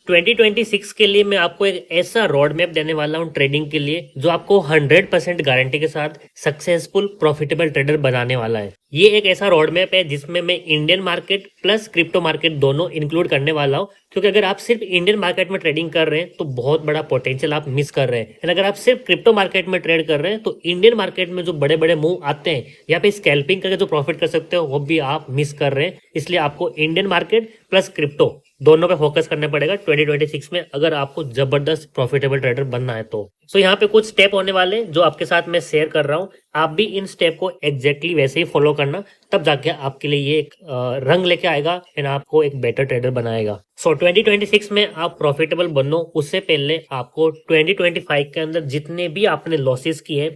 2026 के लिए मैं आपको एक ऐसा रोड मैप देने वाला हूं ट्रेडिंग के लिए जो आपको 100% गारंटी के साथ सक्सेसफुल प्रॉफिटेबल ट्रेडर बनाने वाला है। ये एक ऐसा रोड मैप है जिसमें मैं Indian market plus crypto market दोनों इंक्लूड करने वाला हूं, क्योंकि अगर आप सिर्फ इंडियन मार्केट में ट्रेडिंग कर रहे हैं तो बहुत बड़ा पोटेंशियल आप मिस कर रहे हैं। अगर आप सिर्फ क्रिप्टो मार्केट में ट्रेड कर रहे हैं तो इंडियन मार्केट में जो बड़े बड़े मूव आते हैं या फिर स्कैल्पिंग करके जो प्रॉफिट कर सकते हो वो भी आप मिस कर रहे हैं। इसलिए आपको इंडियन मार्केट प्लस क्रिप्टो दोनों पे फोकस करना पड़ेगा 2026 में, अगर आपको जबरदस्त प्रॉफिटेबल ट्रेडर बनना है तो। सो यहाँ पे कुछ स्टेप होने वाले जो आपके साथ मैं शेयर कर रहा हूँ, आप भी इन स्टेप को एग्जैक्टली वैसे ही फॉलो करना, तब जाके आपके लिए ये एक रंग लेके आएगा एंड आपको एक बेटर ट्रेडर बनाएगा। सो 2026 में आप प्रॉफिटेबल बनो उससे पहले आपको 2025 के अंदर जितने भी आपने लॉसेस किए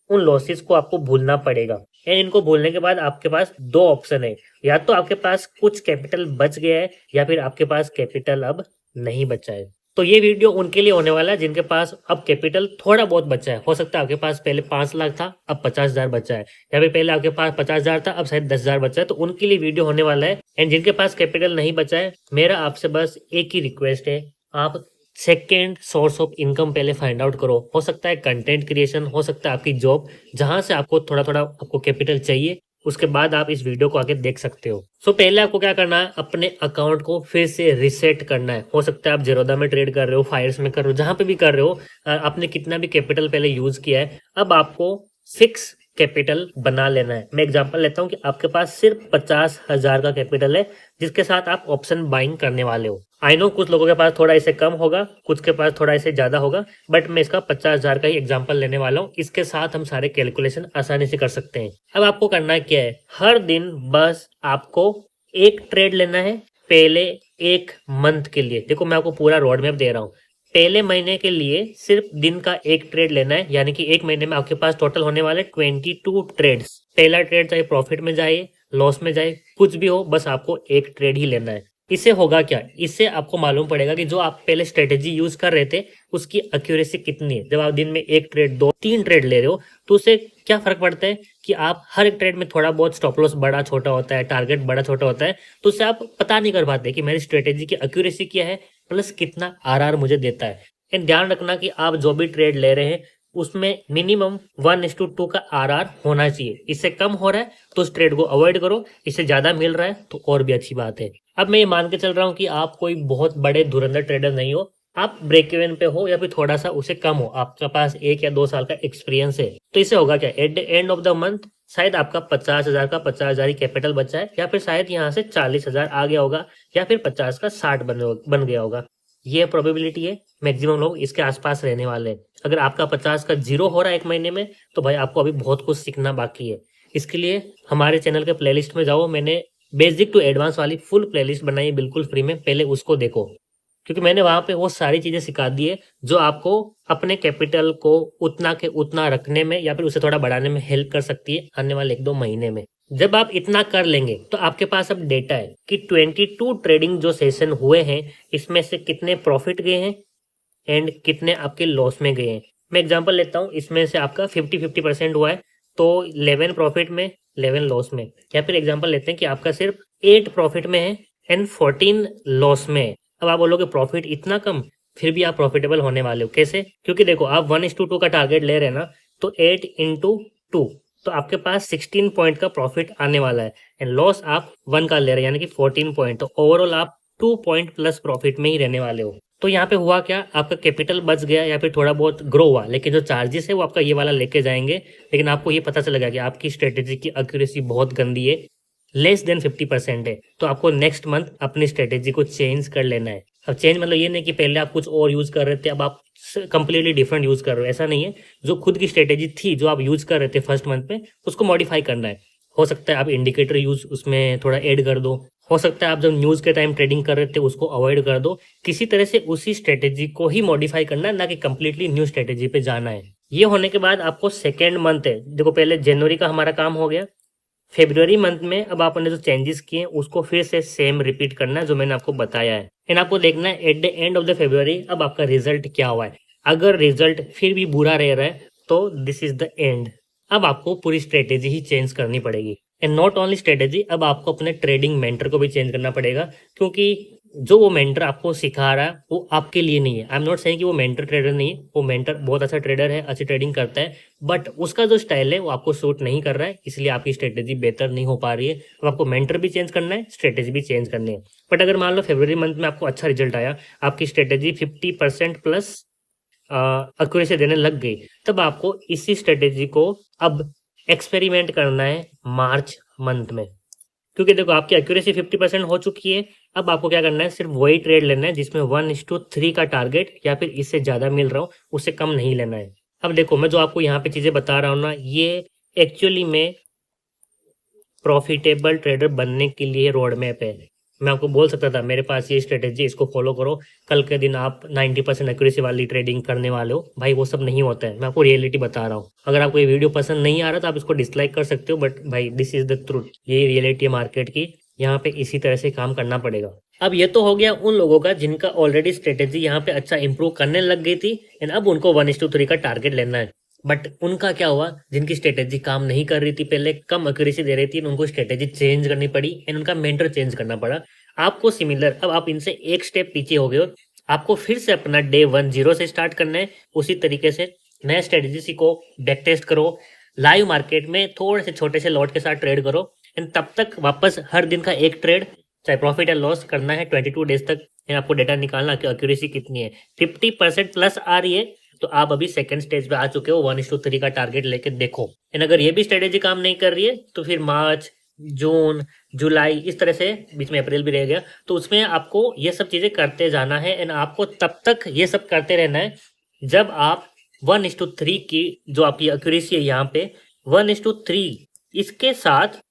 उन लॉसेस को आपको भूलना पड़ेगा। एंड इनको भूलने के बाद आपके पास दो ऑप्शन है, या तो आपके पास कुछ कैपिटल बच गया है या फिर आपके पास कैपिटल अब नहीं बचा है। तो ये वीडियो उनके लिए होने वाला है जिनके पास अब कैपिटल थोड़ा बहुत बचा है। हो सकता है आपके पास पहले 5 लाख था अब 50,000 बचा है, या फिर पहले आपके पास 50,000 था अब शायद 10,000 बचा है, तो उनके लिए वीडियो होने वाला है। एंड जिनके पास कैपिटल नहीं बचा है, मेरा आपसे बस एक ही रिक्वेस्ट है, आप सेकेंड सोर्स ऑफ इनकम पहले फाइंड आउट करो। हो सकता है कंटेंट क्रिएशन, हो सकता है आपकी जॉब, जहां से आपको थोड़ा थोड़ा आपको कैपिटल चाहिए, उसके बाद आप इस वीडियो को आगे देख सकते हो। सो पहले आपको क्या करना है, अपने अकाउंट को फिर से रिसेट करना है। हो सकता है आप जेरोदा में ट्रेड कर रहे हो, फायर्स में कर रहे हो, जहां पे भी कर रहे हो, आपने कितना भी कैपिटल पहले यूज किया है, अब आपको फिक्स कैपिटल बना लेना है। मैं एग्जांपल लेता हूं कि आपके पास सिर्फ 50,000 का कैपिटल है जिसके साथ आप ऑप्शन बाइंग करने वाले हो। आई नो कुछ लोगों के पास थोड़ा इसे कम होगा, कुछ के पास थोड़ा इसे ज्यादा होगा, बट मैं इसका 50,000 का ही एग्जांपल लेने वाला हूँ। इसके साथ हम सारे कैलकुलेशन आसानी से कर सकते हैं। अब आपको करना क्या है, हर दिन बस आपको एक ट्रेड लेना है पहले एक मंथ के लिए। देखो मैं आपको पूरा रोड मैप दे रहा हूँ। पहले महीने के लिए सिर्फ दिन का एक ट्रेड लेना है, यानी कि एक महीने में आपके पास टोटल होने वाले 22 ट्रेड्स। पहला ट्रेड चाहे प्रॉफिट में जाए लॉस में जाए कुछ भी हो, बस आपको एक ट्रेड ही लेना है। इससे होगा क्या, इससे आपको मालूम पड़ेगा कि जो आप पहले स्ट्रेटेजी यूज कर रहे थे उसकी एक्यूरेसी कितनी है। जब आप दिन में एक ट्रेड, दो, तीन ट्रेड ले रहे हो तो उससे क्या फर्क पड़ता है कि आप हर एक ट्रेड में थोड़ा बहुत स्टॉप लॉस बड़ा छोटा होता है, टारगेट बड़ा छोटा होता है, तो उससे आप पता नहीं कर पाते कि मेरी स्ट्रेटेजी की एक्यूरेसी क्या है प्लस कितना आरआर मुझे देता है। एंड ध्यान रखना कि आप जो भी ट्रेड ले रहे हैं उसमें मिनिमम 1:2 का आरआर होना चाहिए। इससे कम हो रहा है तो उस ट्रेड को अवॉइड करो, इससे ज्यादा मिल रहा है तो और भी अच्छी बात है। अब मैं ये मान के चल रहा हूँ कि आप कोई बहुत बड़े धुरंधर ट्रेडर नहीं हो, आप ब्रेक इवन पे हो या फिर थोड़ा सा उसे कम हो, आपके पास 1 या 2 साल का एक्सपीरियंस है। तो इससे होगा क्या, at the end of the month शायद आपका 50,000 का 50,000 ही कैपिटल बचा है, या फिर शायद यहाँ से 40,000 आ गया होगा, या फिर 50 का 60 बन गया होगा। ये प्रोबेबिलिटी है, मैक्सिमम लोग इसके आसपास रहने वाले हैं। अगर आपका 50 का 0 हो रहा है एक महीने में तो भाई आपको अभी बहुत कुछ सीखना बाकी है। इसके लिए हमारे चैनल के प्लेलिस्ट में जाओ, मैंने बेसिक टू एडवांस वाली फुल प्लेलिस्ट बनाई है बिल्कुल फ्री में, पहले उसको देखो, क्योंकि मैंने वहां पे वो सारी चीजें सिखा दी है जो आपको अपने कैपिटल को उतना के उतना रखने में या फिर उसे थोड़ा बढ़ाने में हेल्प कर सकती है आने वाले 1-2 महीने में। जब आप इतना कर लेंगे तो आपके पास अब डेटा है कि 22 ट्रेडिंग जो सेशन हुए हैं इसमें से कितने प्रॉफिट गए हैं एंड कितने आपके लॉस में गए हैं। मैं एग्जांपल लेता हूँ, इसमें से आपका 50-50% हुआ है तो 11 प्रॉफिट में 11 लॉस में। या फिर एग्जांपल लेते हैं कि आपका सिर्फ 8 प्रॉफिट में है एंड 14 लॉस में है। अब आप बोलोगे प्रॉफिट इतना कम, फिर भी आप प्रॉफिटेबल होने वाले हो कैसे, क्योंकि देखो आप 1:2 का टारगेट ले रहे हैं ना, तो 8 इंटू 2 तो आपके पास 16 पॉइंट का प्रॉफिट आने वाला है एंड लॉस आप 1 का ले रहे हैं यानी कि 14 पॉइंट, तो ओवरऑल आप 2 पॉइंट प्लस प्रॉफिट में ही रहने वाले हो। तो यहाँ पे हुआ क्या, आपका कैपिटल बच गया या फिर थोड़ा बहुत ग्रो हुआ, लेकिन जो चार्जेस है वो आपका ये वाला लेके जाएंगे। लेकिन आपको ये पता चलेगा कि आपकी स्ट्रेटेजी की एक्यूरेसी बहुत गंदी है, लेस देन 50% है, तो आपको नेक्स्ट मंथ अपनी स्ट्रेटेजी को चेंज कर लेना है। अब चेंज मतलब ये नहीं कि पहले आप कुछ और यूज कर रहे थे अब आप कंप्लीटली डिफरेंट यूज कर रहे हो, ऐसा नहीं है। जो खुद की स्ट्रेटेजी थी जो आप यूज कर रहे थे फर्स्ट मंथ में उसको मॉडिफाई करना है। हो सकता है आप इंडिकेटर यूज उसमें थोड़ा ऐड कर दो, हो सकता है आप जब न्यूज के टाइम ट्रेडिंग कर रहे थे उसको अवॉइड कर दो। किसी तरह से उसी स्ट्रेटेजी को ही मॉडिफाई करना है, ना कि कंप्लीटली न्यू स्ट्रेटेजी पे जाना है। ये होने के बाद आपको सेकेंड मंथ है, देखो पहले जनवरी का हमारा काम हो गया, फेब्रुवरी मंथ में अब आपने जो चेंजेस किए उसको फिर से सेम रिपीट करना है जो मैंने आपको बताया है। एंड आपको देखना है at the end of the February अब आपका रिजल्ट क्या हुआ है। अगर रिजल्ट फिर भी बुरा रह रहा है तो दिस इज द एंड, अब आपको पूरी स्ट्रेटेजी ही चेंज करनी पड़ेगी। एंड नॉट ओनली स्ट्रेटेजी, अब आपको अपने ट्रेडिंग मेंटर को भी चेंज करना पड़ेगा, क्योंकि जो वो मेंटर आपको सिखा रहा है वो आपके लिए नहीं है। आई एम नॉट सेइंग कि वो मेंटर ट्रेडर नहीं है, वो मेंटर बहुत अच्छा ट्रेडर है, अच्छी ट्रेडिंग करता है, बट उसका जो स्टाइल है वो आपको सूट नहीं कर रहा है, इसलिए आपकी स्ट्रेटेजी बेहतर नहीं हो पा रही है। अब आपको मेंटर भी चेंज करना है, स्ट्रेटेजी भी चेंज करनी है। बट अगर मान लो फरवरी मंथ में आपको अच्छा रिजल्ट आया, आपकी स्ट्रेटेजी 50% प्लस एक्यूरेसी देने लग गई, तब आपको इसी स्ट्रेटेजी को अब एक्सपेरिमेंट करना है मार्च मंथ में। क्योंकि देखो आपकी एक्यूरेसी 50% हो चुकी है, अब आपको क्या करना है, सिर्फ वही ट्रेड लेना है जिसमें 1:3 का टारगेट या फिर इससे ज़्यादा मिल रहा हो, उससे कम नहीं लेना है। अब देखो मैं जो आपको यहाँ पे चीज़ें बता रहा हूँ ना, ये एक्चुअली में प्रॉफिटेबल ट्रेडर बनने के लिए रोड मैप है। मैं आपको बोल सकता था मेरे पास ये स्ट्रेटेजी, इसको फॉलो करो, कल के दिन आप 90% एक्यूरेसी वाली ट्रेडिंग करने वाले हो। भाई वो सब नहीं होता है, मैं आपको रियलिटी बता रहा हूँ। अगर आपको ये वीडियो पसंद नहीं आ रहा तो आप इसको डिसलाइक कर सकते हो, बट भाई दिस इज द ट्रूथ, ये रियलिटी है मार्केट की, यहाँ पे इसी तरह से काम करना पड़ेगा। अब ये तो हो गया उन लोगों का जिनका ऑलरेडी स्ट्रेटेजी यहाँ पे अच्छा इंप्रूव करने लग गई थी, एंड अब उनको 1:3 का टारगेट लेना है। बट उनका क्या हुआ, जिनकी स्ट्रेटेजी काम नहीं कर रही थी, पहले कम एक्यूरेसी दे रही थी, उनको स्ट्रेटेजी चेंज करनी पड़ी एंड उनका मेंटर चेंज करना पड़ा। आपको सिमिलर, अब आप इनसे एक स्टेप पीछे हो गए हो, आपको फिर से अपना डे 10 से स्टार्ट करना है। उसी तरीके से नया स्ट्रेटेजी सीखो, बैक टेस्ट करो, लाइव मार्केट में थोड़े से छोटे से लॉट के साथ ट्रेड करो, एंड तब तक वापस हर दिन का एक ट्रेड, चाहे प्रॉफिट या लॉस, करना है 22 डेज तक। एंड आपको डेटा निकालना कि एक्यूरेसी कितनी है। 50% प्लस आ रही है तो आप अभी सेकंड स्टेज पे आ चुके हो, 1:3 का टारगेट लेके देखो। एंड अगर ये भी स्ट्रेटेजी काम नहीं कर रही है तो फिर मार्च, जून, जुलाई, इस तरह से, बीच में अप्रैल भी रह गया, तो उसमें आपको ये सब चीजें करते जाना है। एंड आपको तब तक ये सब करते रहना है जब आप 1:3 की जो आपकी एक्यूरेसी है यहाँ पे 1:3, इसके साथ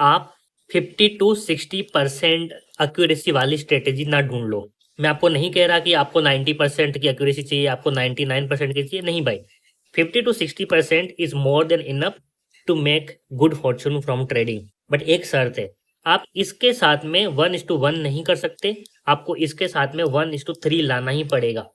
आप 50 to 60% एक्यूरेसी वाली स्ट्रेटेजी ना ढूंढ लो। मैं आपको नहीं कह रहा कि आपको 90% की एक्यूरेसी चाहिए, आपको 99% की चाहिए, नहीं भाई। 50 to 60% is more than enough to make good fortune from trading. But एक शर्त है, आप इसके साथ में 1:1 नहीं कर सकते, आपको इसके साथ में 1:3 लाना ही पड़ेगा।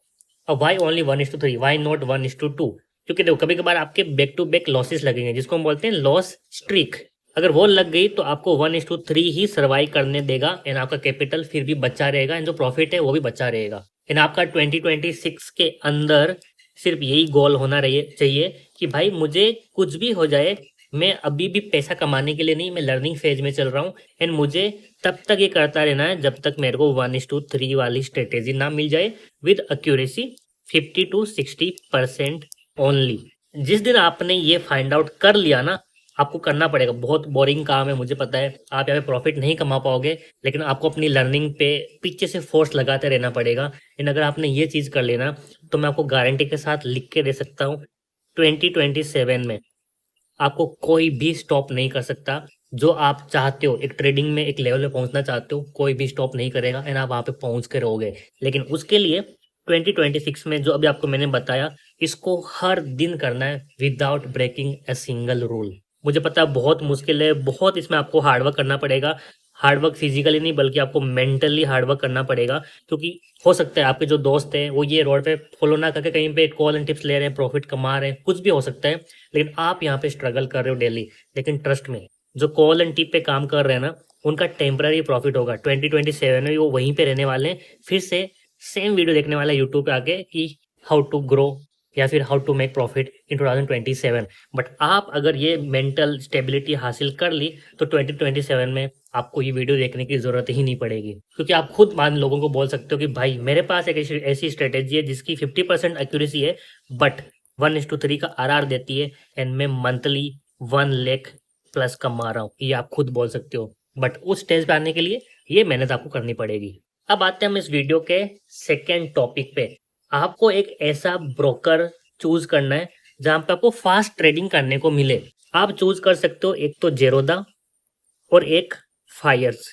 और वाई ओनली 1:3, वाई नॉट 1:2? क्योंकि देखो कभी कभार आपके बैक टू बैक लॉसेस लगेंगे, जिसको हम बोलते हैं लॉस स्ट्रीक। अगर वो लग गई तो आपको 1:3 ही सर्वाइव करने देगा, एंड आपका कैपिटल फिर भी बचा रहेगा, एंड जो प्रॉफिट है वो भी बचा रहेगा। एंड आपका 2026 के अंदर सिर्फ यही गोल होना रही चाहिए कि भाई मुझे कुछ भी हो जाए, मैं अभी भी पैसा कमाने के लिए नहीं, मैं लर्निंग फेज में चल रहा हूँ, एंड मुझे तब तक ये करता रहना है जब तक मेरे को 1:3 वाली स्ट्रेटेजी ना मिल जाए विद एक्यूरेसी 50 to 60% ओनली। जिस दिन आपने ये फाइंड आउट कर लिया ना, आपको करना पड़ेगा, बहुत बोरिंग काम है मुझे पता है, आप यहाँ पे प्रॉफिट नहीं कमा पाओगे, लेकिन आपको अपनी लर्निंग पे पीछे से फोर्स लगाते रहना पड़ेगा। लेकिन अगर आपने ये चीज़ कर लेना तो मैं आपको गारंटी के साथ लिख के दे सकता हूँ, 2027 में आपको कोई भी स्टॉप नहीं कर सकता। जो आप चाहते हो, एक ट्रेडिंग में एक लेवल पे पहुंचना चाहते हो, कोई भी स्टॉप नहीं करेगा, एंड आप वहां पे पहुंच के रहोगे। लेकिन उसके लिए 2026 में जो अभी आपको मैंने बताया, इसको हर दिन करना है without breaking a single rule. मुझे पता है बहुत मुश्किल है, बहुत इसमें आपको हार्डवर्क करना पड़ेगा। हार्डवर्क फिजिकली नहीं बल्कि आपको मेंटली हार्डवर्क करना पड़ेगा, क्योंकि हो सकता है आपके जो दोस्त हैं वो ये रोड पे फॉलो ना करके कहीं पे कॉल एंड टिप्स ले रहे हैं, प्रॉफिट कमा रहे हैं, कुछ भी हो सकता है, लेकिन आप यहाँ पे स्ट्रगल कर रहे हो डेली। लेकिन ट्रस्ट में, जो कॉल एंड टिप पे काम कर रहे हैं ना, उनका टेम्पररी प्रॉफिट होगा। 2027 में वो वहीं पे रहने वाले हैं, फिर से सेम वीडियो देखने वाला है यूट्यूब पे आके कि हाउ टू ग्रो या फिर how to make profit in 2027। But आप अगर ये मेंटल स्टेबिलिटी हासिल कर ली तो 2027 में आपको ये वीडियो देखने की जरूरत ही नहीं पड़ेगी, क्योंकि आप खुद मान लोगों को बोल सकते हो कि भाई मेरे पास एक ऐसी स्ट्रेटेजी है जिसकी 50% एक्यूरेसी है, बट 1:3 का आरआर देती है, एंड मैं मंथली 1 लाख प्लस कमा रहा हूँ, ये आप खुद बोल सकते हो। बट उस स्टेज पे आने के लिए ये मेहनत आपको करनी पड़ेगी। अब आते हैं हम इस वीडियो के सेकेंड टॉपिक पे। आपको एक ऐसा ब्रोकर चूज करना है जहां पे आपको फास्ट ट्रेडिंग करने को मिले। आप चूज कर सकते हो, एक तो जेरोदा और एक फायर्स,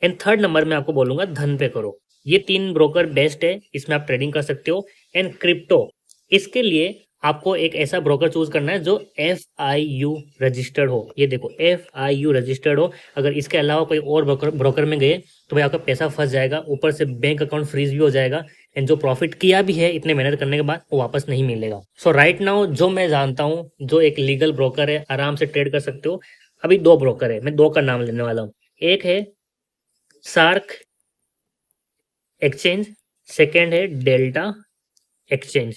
एंड थर्ड नंबर में आपको बोलूंगा धन पे करो। ये 3 ब्रोकर बेस्ट है, इसमें आप ट्रेडिंग कर सकते हो। एंड क्रिप्टो, इसके लिए आपको एक ऐसा ब्रोकर चूज करना है जो FIU रजिस्टर्ड हो। ये देखो FIU रजिस्टर्ड हो। अगर इसके अलावा कोई और ब्रोकर में गए तो भाई आपका पैसा फंस जाएगा, ऊपर से बैंक अकाउंट फ्रीज भी हो जाएगा, एंड जो प्रॉफिट किया भी है इतने मेहनत करने के बाद वो वापस नहीं मिलेगा। सो राइट नाउ जो मैं जानता हूँ, जो एक लीगल ब्रोकर है, आराम से ट्रेड कर सकते हो। अभी 2 ब्रोकर है, मैं 2 का नाम लेने वाला हूँ। एक है सार्क एक्सचेंज, सेकेंड है डेल्टा एक्सचेंज।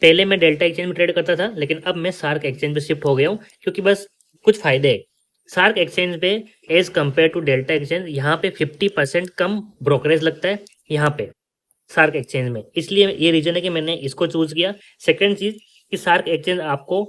पहले मैं डेल्टा एक्सचेंज में ट्रेड करता था, लेकिन अब मैं सार्क एक्सचेंज पे शिफ्ट हो गया हूँ, क्योंकि बस कुछ फायदे है सार्क एक्सचेंज पे as compare to Delta Exchange. यहाँ पे 50% कम ब्रोकरेज लगता है यहाँ पे सार्क एक्सचेंज में, इसलिए ये रीजन है कि मैंने इसको चूज किया। सेकेंड चीज कि सार्क एक्सचेंज आपको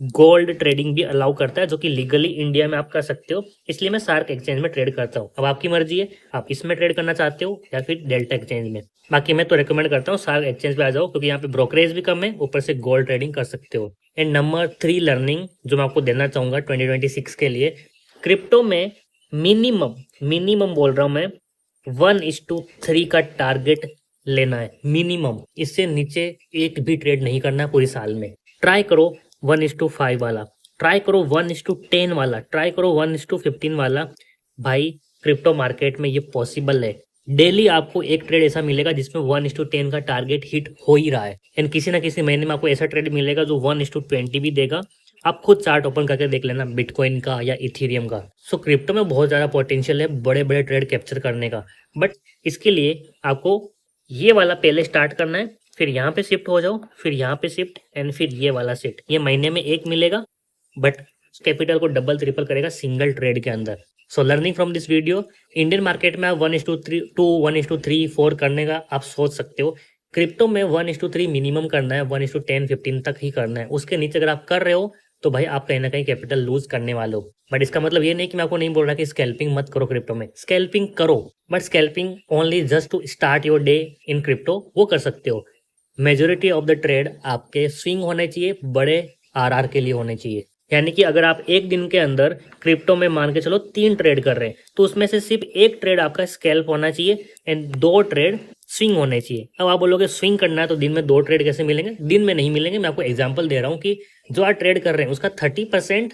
गोल्ड ट्रेडिंग भी अलाउ करता है, जो कि लीगली इंडिया में आप कर सकते हो, इसलिए मैं सार्क एक्सचेंज में ट्रेड करता हूँ। अब आपकी मर्जी है, आप इसमें ट्रेड करना चाहते हो या फिर डेल्टा एक्सचेंज में। बाकी मैं तो रिकमेंड करता हूँ सार्क एक्सचेंज पे आ जाओ, क्योंकि यहाँ पे ब्रोकरेज भी कम है, ऊपर से गोल्ड ट्रेडिंग कर सकते हो। एंड नंबर 3 लर्निंग जो मैं आपको देना चाहूंगा 2026 के लिए, क्रिप्टो में मिनिमम मिनिमम बोल रहा हूँ मैं 1:3 का टारगेट लेना है मिनिमम। इससे नीचे एक भी ट्रेड नहीं करना है पूरी साल में। ट्राई करो 1:5 वाला, ट्राई करो 1:10 वाला, ट्राई करो 1:15 वाला। भाई क्रिप्टो मार्केट में ये पॉसिबल है। डेली आपको एक ट्रेड ऐसा मिलेगा जिसमें 1:10 का टारगेट हिट हो ही रहा है, एंड किसी ना किसी महीने में आपको ऐसा ट्रेड मिलेगा जो 1:20 भी देगा। आप खुद चार्ट ओपन करके देख लेना बिटकॉइन का या इथेरियम का। सो क्रिप्टो में बहुत ज़्यादा पोटेंशियल है बड़े बड़े ट्रेड कैप्चर करने का, बट इसके लिए आपको ये वाला पहले स्टार्ट करना है, फिर यहाँ पे शिफ्ट हो जाओ, फिर यहाँ पे शिफ्ट, एंड फिर ये वाला शिफ्ट। ये महीने में एक मिलेगा, बट कैपिटल को डबल ट्रिपल करेगा सिंगल ट्रेड के अंदर। So learning from this video, Indian market में आप 1:3 करने का आप सोच सकते हो। क्रिप्टो में 1:3 मिनिमम करना है, 1:10-15 तक ही करना है। उसके नीचे अगर आप कर रहे हो तो भाई आप कहीं ना कहीं कैपिटल लूज करने वाले हो। बट इसका मतलब ये नहीं कि मैं आपको नहीं बोल रहा कि स्कैल्पिंग मत करो क्रिप्टो में, स्कैल्पिंग करो, but scalping only just to start your day in crypto, वो कर सकते हो। मेजोरिटी ऑफ द ट्रेड आपके स्विंग होने चाहिए, बड़े आरआर के लिए होने चाहिए। यानी कि अगर आप एक दिन के अंदर क्रिप्टो में मान के चलो 3 ट्रेड कर रहे हैं, तो उसमें से सिर्फ एक ट्रेड आपका स्कैल्प होना चाहिए एंड 2 ट्रेड स्विंग होने चाहिए। अब आप बोलोगे स्विंग करना है तो दिन में 2 ट्रेड कैसे मिलेंगे? दिन में नहीं मिलेंगे। मैं आपको एग्जांपल दे रहा हूँ कि जो आप ट्रेड कर रहे हैं उसका 30%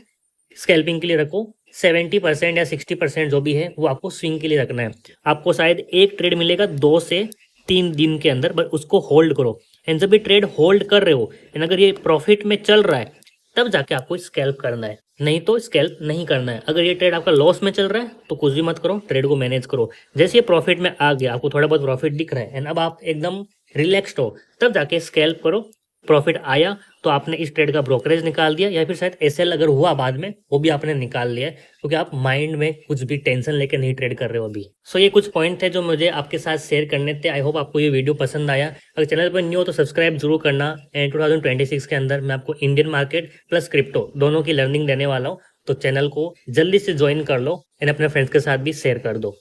स्कैल्पिंग के लिए रखो, 70% या 60% जो भी है वो आपको स्विंग के लिए रखना है। आपको शायद एक ट्रेड मिलेगा 2 से 3 दिन के अंदर, बट उसको होल्ड करो। एंड जब भी ट्रेड होल्ड कर रहे हो एंड अगर ये प्रॉफिट में चल रहा है, तब जाके आपको स्कैल्प करना है, नहीं तो स्कैल्प नहीं करना है। अगर ये ट्रेड आपका लॉस में चल रहा है तो कुछ भी मत करो, ट्रेड को मैनेज करो। जैसे ये प्रॉफिट में आ गया, आपको थोड़ा बहुत प्रॉफिट दिख रहा है एंड अब आप एकदम रिलैक्स्ड हो, तब जाके स्कैल्प करो। प्रॉफिट आया तो आपने इस ट्रेड का ब्रोकरेज निकाल दिया, या फिर शायद एसएल अगर हुआ बाद में वो भी आपने निकाल लिया, क्योंकि आप माइंड में कुछ भी टेंशन लेकर नहीं ट्रेड कर रहे हो अभी। सो ये कुछ पॉइंट थे जो मुझे आपके साथ शेयर करने थे। आई होप आपको ये वीडियो पसंद आया। अगर चैनल पर न्यू हो तो सब्सक्राइब जरूर करना। एंड 2026 के अंदर मैं आपको इंडियन मार्केट प्लस क्रिप्टो दोनों की लर्निंग देने वाला हूँ, तो चैनल को जल्दी से ज्वाइन कर लो एंड अपने फ्रेंड्स के साथ भी शेयर कर दो।